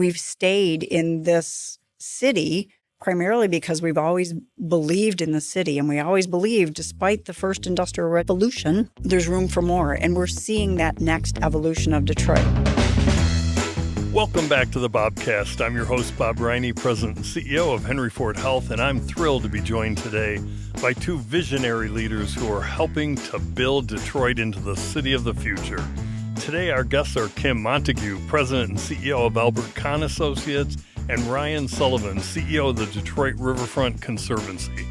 we've stayed in this city primarily because we've always believed in the city. And we always believed, despite the first industrial revolution, there's room for more. And we're seeing that next evolution of Detroit. Welcome back to the BOBcast. I'm your host, Bob Riney, President and CEO of Henry Ford Health, and I'm thrilled to be joined today by two visionary leaders who are helping to build Detroit into the city of the future. Today, our guests are Kim Montague, President and CEO of Albert Kahn Associates, and Ryan Sullivan, CEO of the Detroit Riverfront Conservancy.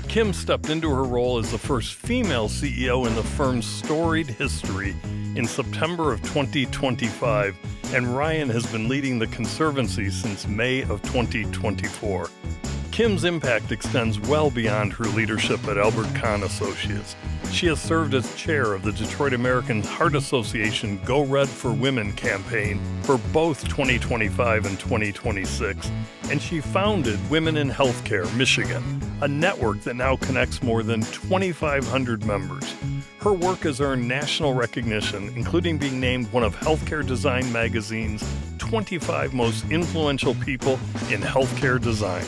Kim stepped into her role as the first female CEO in the firm's storied history in September of 2025, and Ryan has been leading the Conservancy since May of 2024. Kim's impact extends well beyond her leadership at Albert Kahn Associates. She has served as chair of the Detroit American Heart Association Go Red for Women campaign for both 2025 and 2026, and she founded Women in Healthcare Michigan, a network that now connects more than 2,500 members. Her work has earned national recognition, including being named one of Healthcare Design magazine's 25 most influential people in healthcare design.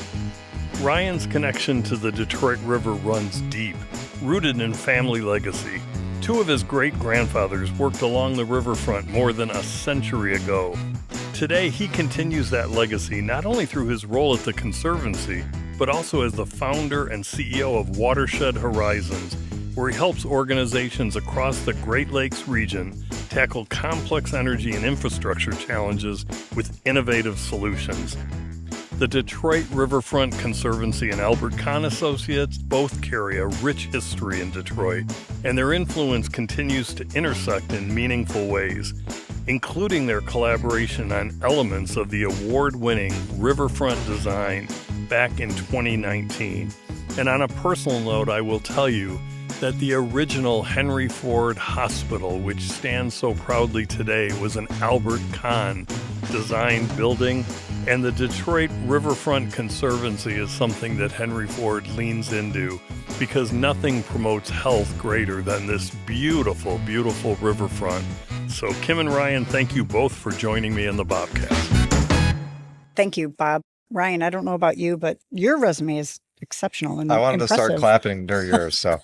Ryan's connection to the Detroit River runs deep, rooted in family legacy. Two of his great-grandfathers worked along the riverfront more than a century ago. Today, he continues that legacy not only through his role at the Conservancy, but also as the founder and CEO of Watershed Horizons, where he helps organizations across the Great Lakes region tackle complex energy and infrastructure challenges with innovative solutions. The Detroit Riverfront Conservancy and Albert Kahn Associates both carry a rich history in Detroit, and their influence continues to intersect in meaningful ways, including their collaboration on elements of the award-winning Riverfront Design back in 2019. And on a personal note, I will tell you that the original Henry Ford Hospital, which stands so proudly today, was an Albert Kahn designed building, and the Detroit Riverfront Conservancy is something that Henry Ford leans into because nothing promotes health greater than this beautiful, beautiful riverfront. So Kim and Ryan, thank you both for joining me in the BOBcast. Thank you, Bob. Ryan, I don't know about you, but your resume is exceptional and I wanted impressive. to start clapping during yours, so.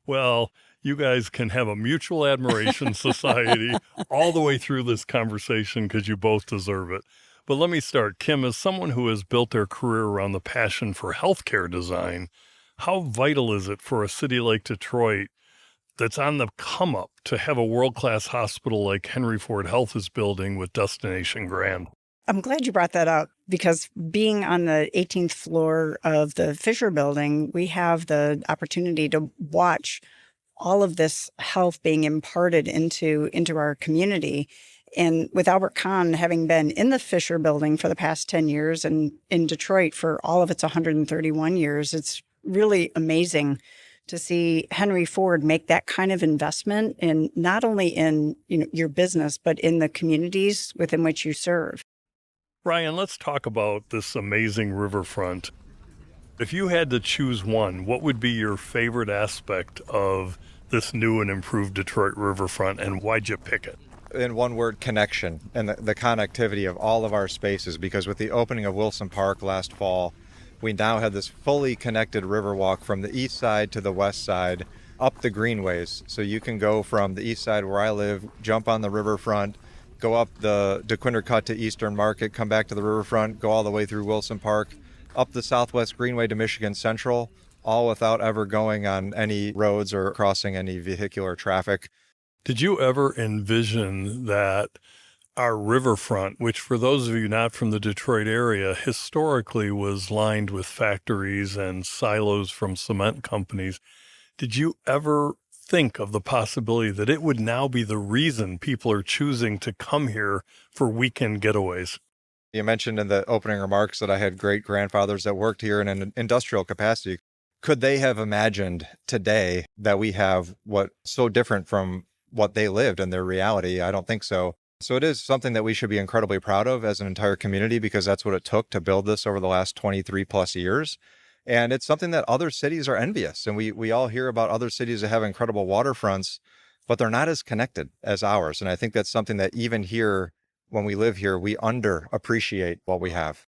Well, you guys can have a mutual admiration society all the way through this conversation because you both deserve it. But let me start. Kim, as someone who has built their career around the passion for healthcare design, how vital is it for a city like Detroit that's on the come up to have a world-class hospital like Henry Ford Health is building with Destination Grand? I'm glad you brought that up because being on the 18th floor of the Fisher Building, we have the opportunity to watch all of this health being imparted into our community. And with Albert Kahn having been in the Fisher Building for the past 10 years and in Detroit for all of its 131 years, it's really amazing to see Henry Ford make that kind of investment in not only in your business, but in the communities within which you serve. Ryan, let's talk about this amazing riverfront. If you had to choose one, what would be your favorite aspect of this new and improved Detroit riverfront, and why'd you pick it? In one word, connection, and the connectivity of all of our spaces, because with the opening of Wilson Park last fall, we now have this fully connected riverwalk from the east side to the west side up the greenways. So you can go from the east side where I live, jump on the riverfront, go up the DeQuinder Cut to Eastern Market, come back to the riverfront, go all the way through Wilson Park, up the Southwest Greenway to Michigan Central, all without ever going on any roads or crossing any vehicular traffic. Did you ever envision that our riverfront, which for those of you not from the Detroit area, historically was lined with factories and silos from cement companies, did you ever think of the possibility that it would now be the reason people are choosing to come here for weekend getaways? You mentioned in the opening remarks that I had great-grandfathers that worked here in an industrial capacity. Could they have imagined today that we have what's so different from what they lived in their reality? I don't think so. So it is something that we should be incredibly proud of as an entire community, because that's what it took to build this over the last 23 plus years. And it's something that other cities are envious. And we all hear about other cities that have incredible waterfronts, but they're not as connected as ours. And I think that's something that even here when we live here, we underappreciate what we have.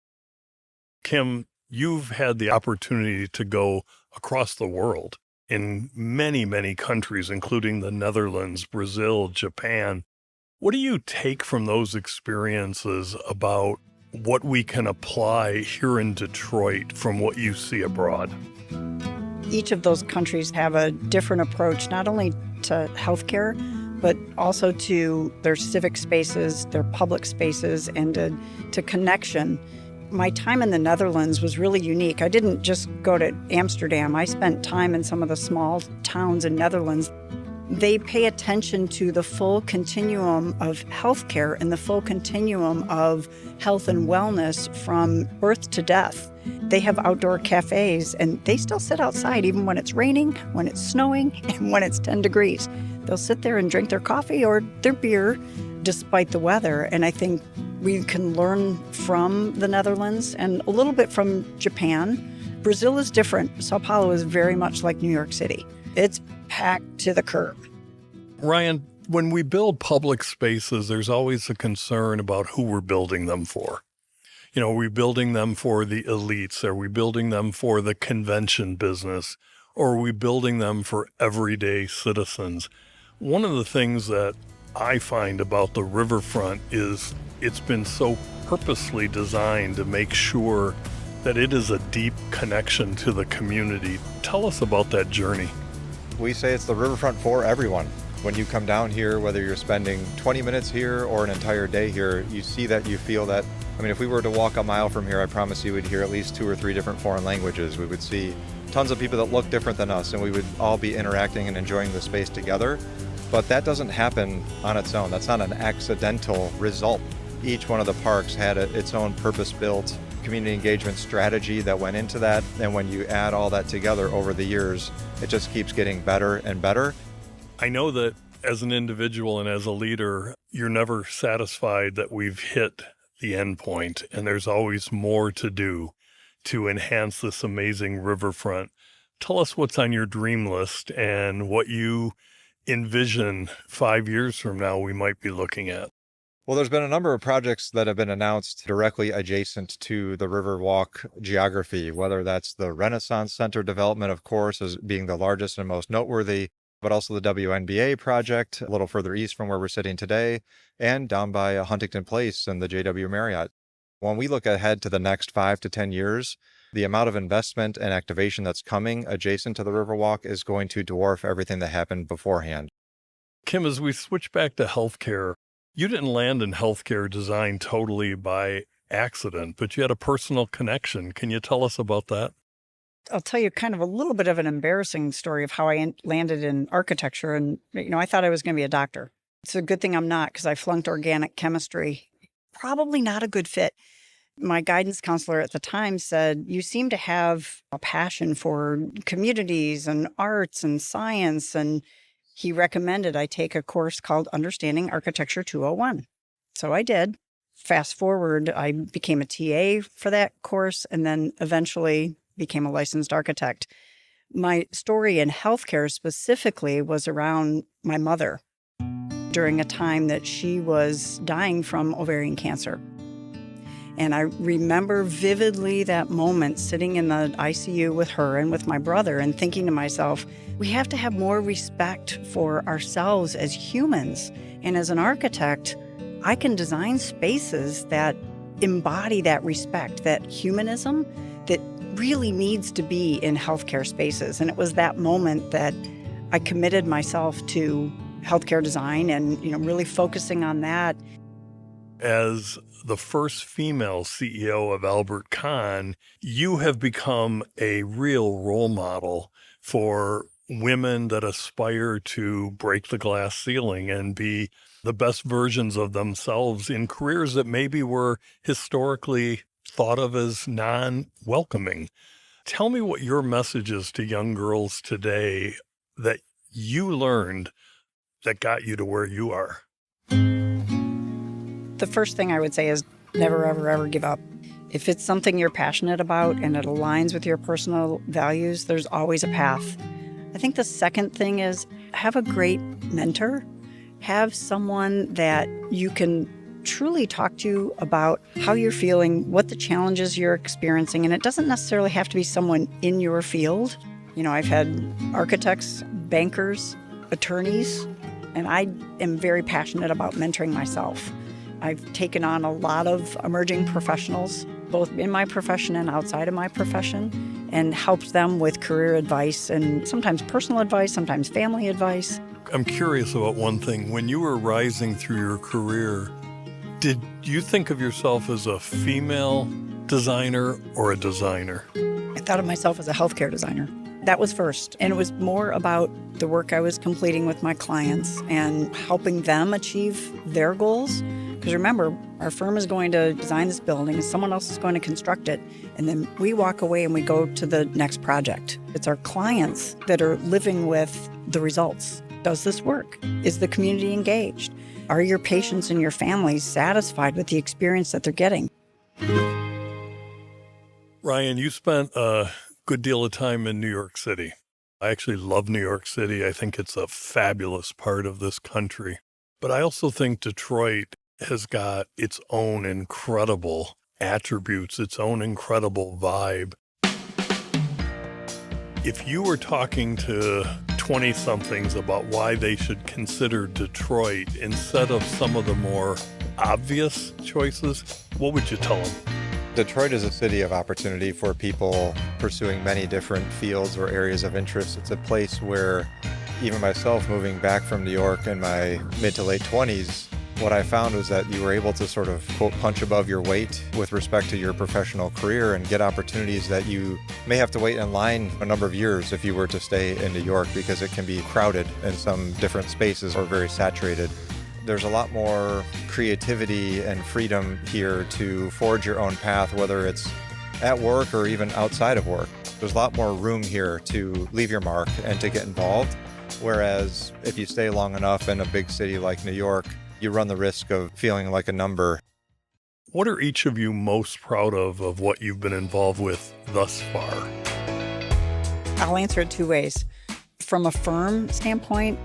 Kim, you've had the opportunity to go across the world in many, many countries, including the Netherlands, Brazil, Japan. What do you take from those experiences about what we can apply here in Detroit from what you see abroad? Each of those countries have a different approach, not only to healthcare, but also to their civic spaces, their public spaces, and to connection. My time in the Netherlands was really unique. I didn't just go to Amsterdam. I spent time in some of the small towns in Netherlands. They pay attention to the full continuum of healthcare and the full continuum of health and wellness from birth to death. They have outdoor cafes, and they still sit outside even when it's raining, when it's snowing, and when it's 10 degrees. They'll sit there and drink their coffee or their beer despite the weather. And I think we can learn from the Netherlands and a little bit from Japan. Brazil is different. Sao Paulo is very much like New York City. It's packed to the curb. Ryan, when we build public spaces, there's always a concern about who we're building them for. You know, are we building them for the elites? Are we building them for the convention business? Or are we building them for everyday citizens? One of the things that I find about the riverfront is it's been so purposely designed to make sure that it is a deep connection to the community. Tell us about that journey. We say it's the riverfront for everyone. When you come down here, whether you're spending 20 minutes here or an entire day here, you see that, you feel that. I mean, if we were to walk a mile from here, I promise you we'd hear at least 2 or 3 different foreign languages. We would see tons of people that look different than us, and we would all be interacting and enjoying the space together. But that doesn't happen on its own. That's not an accidental result. Each one of the parks had its own purpose-built community engagement strategy that went into that. And when you add all that together over the years, it just keeps getting better and better. I know that as an individual and as a leader, you're never satisfied that we've hit the end point, and there's always more to do to enhance this amazing riverfront. Tell us what's on your dream list and what you envision 5 years from now we might be looking at. Well, there's been a number of projects that have been announced directly adjacent to the Riverwalk geography, whether that's the Renaissance Center development, of course, as being the largest and most noteworthy, but also the WNBA project a little further east from where we're sitting today, and down by Huntington Place and the JW Marriott. When we look ahead to the next 5 to 10 years, the amount of investment and activation that's coming adjacent to the Riverwalk is going to dwarf everything that happened beforehand. Kim, as we switch back to healthcare, you didn't land in healthcare design totally by accident, but you had a personal connection. Can you tell us about that? I'll tell you kind of a little bit of an embarrassing story of how I landed in architecture. And, I thought I was going to be a doctor. It's a good thing I'm not, because I flunked organic chemistry. Probably not a good fit. My guidance counselor at the time said, "You seem to have a passion for communities and arts and science." And he recommended I take a course called Understanding Architecture 201. So I did. Fast forward, I became a TA for that course and then eventually became a licensed architect. My story in healthcare specifically was around my mother during a time that she was dying from ovarian cancer. And I remember vividly that moment sitting in the ICU with her and with my brother and thinking to myself, we have to have more respect for ourselves as humans. And as an architect, I can design spaces that embody that respect, that humanism that really needs to be in healthcare spaces. And it was that moment that I committed myself to healthcare design and, really focusing on that. As the first female CEO of Albert Kahn, you have become a real role model for women that aspire to break the glass ceiling and be the best versions of themselves in careers that maybe were historically thought of as non-welcoming. Tell me what your message is to young girls today that you learned that got you to where you are. The first thing I would say is never, ever, ever give up. If it's something you're passionate about and it aligns with your personal values, there's always a path. I think the second thing is have a great mentor. Have someone that you can truly talk to you about how you're feeling, what the challenges you're experiencing. And it doesn't necessarily have to be someone in your field. I've had architects, bankers, attorneys, and I am very passionate about mentoring myself. I've taken on a lot of emerging professionals, both in my profession and outside of my profession, and helped them with career advice and sometimes personal advice, sometimes family advice. I'm curious about one thing. When you were rising through your career, did you think of yourself as a female designer or a designer? I thought of myself as a healthcare designer. That was first. And it was more about the work I was completing with my clients and helping them achieve their goals. Because remember, our firm is going to design this building, and someone else is going to construct it, and then we walk away and we go to the next project. It's our clients that are living with the results. Does this work? Is the community engaged? Are your patients and your families satisfied with the experience that they're getting? Ryan, you spent a good deal of time in New York City. I actually love New York City. I think it's a fabulous part of this country. But I also think Detroit has got its own incredible attributes, its own incredible vibe. If you were talking to 20-somethings about why they should consider Detroit instead of some of the more obvious choices, what would you tell them? Detroit is a city of opportunity for people pursuing many different fields or areas of interest. It's a place where even myself, moving back from New York in my mid to late 20s, what I found was that you were able to sort of, quote, punch above your weight with respect to your professional career and get opportunities that you may have to wait in line a number of years if you were to stay in New York, because it can be crowded in some different spaces or very saturated. There's a lot more creativity and freedom here to forge your own path, whether it's at work or even outside of work. There's a lot more room here to leave your mark and to get involved. Whereas if you stay long enough in a big city like New York, you run the risk of feeling like a number. What are each of you most proud of what you've been involved with thus far? I'll answer it two ways. From a firm standpoint,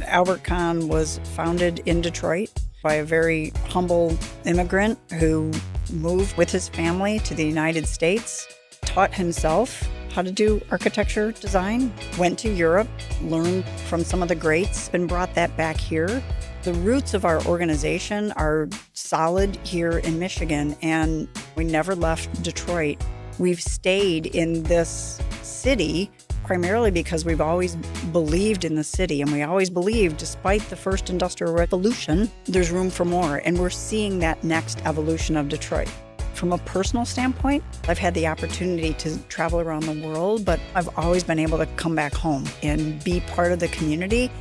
Albert Kahn was founded in Detroit by a very humble immigrant who moved with his family to the United States, taught himself how to do architecture design, went to Europe, learned from some of the greats, and brought that back here. The roots of our organization are solid here in Michigan, and we never left Detroit. We've stayed in this city primarily because we've always believed in the city, and we always believed, despite the first industrial revolution, there's room for more, and we're seeing that next evolution of Detroit. From a personal standpoint, I've had the opportunity to travel around the world, but I've always been able to come back home and be part of the community.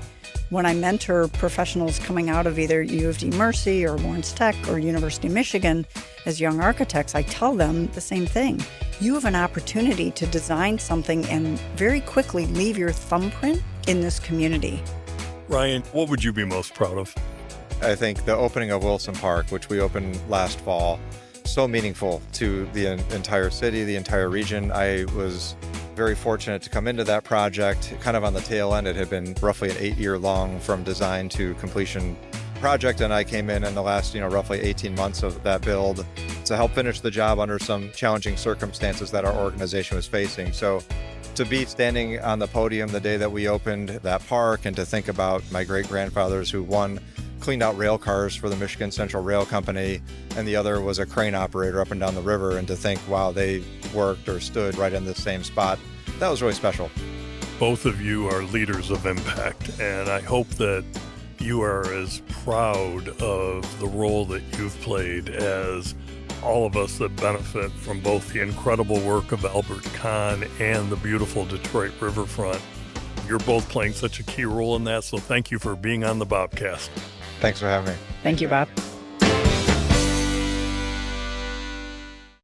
When I mentor professionals coming out of either U of D Mercy or Lawrence Tech or University of Michigan as young architects, I tell them the same thing. You have an opportunity to design something and very quickly leave your thumbprint in this community. Ryan, what would you be most proud of? I think the opening of Wilson Park, which we opened last fall, so meaningful to the entire city, the entire region. I was very fortunate to come into that project kind of on the tail end. It had been roughly an 8-year-long from design to completion project, and I came in the last, roughly 18 months of that build to help finish the job under some challenging circumstances that our organization was facing. So to be standing on the podium the day that we opened that park and to think about my great-grandfathers who, one, cleaned out rail cars for the Michigan Central Rail Company, and the other was a crane operator up and down the river, and to think, wow, they worked or stood right in the same spot, that was really special. Both of you are leaders of impact, and I hope that you are as proud of the role that you've played as all of us that benefit from both the incredible work of Albert Kahn and the beautiful Detroit Riverfront. You're both playing such a key role in that, so thank you for being on the BOBcast. Thanks for having me. Thank you, Bob.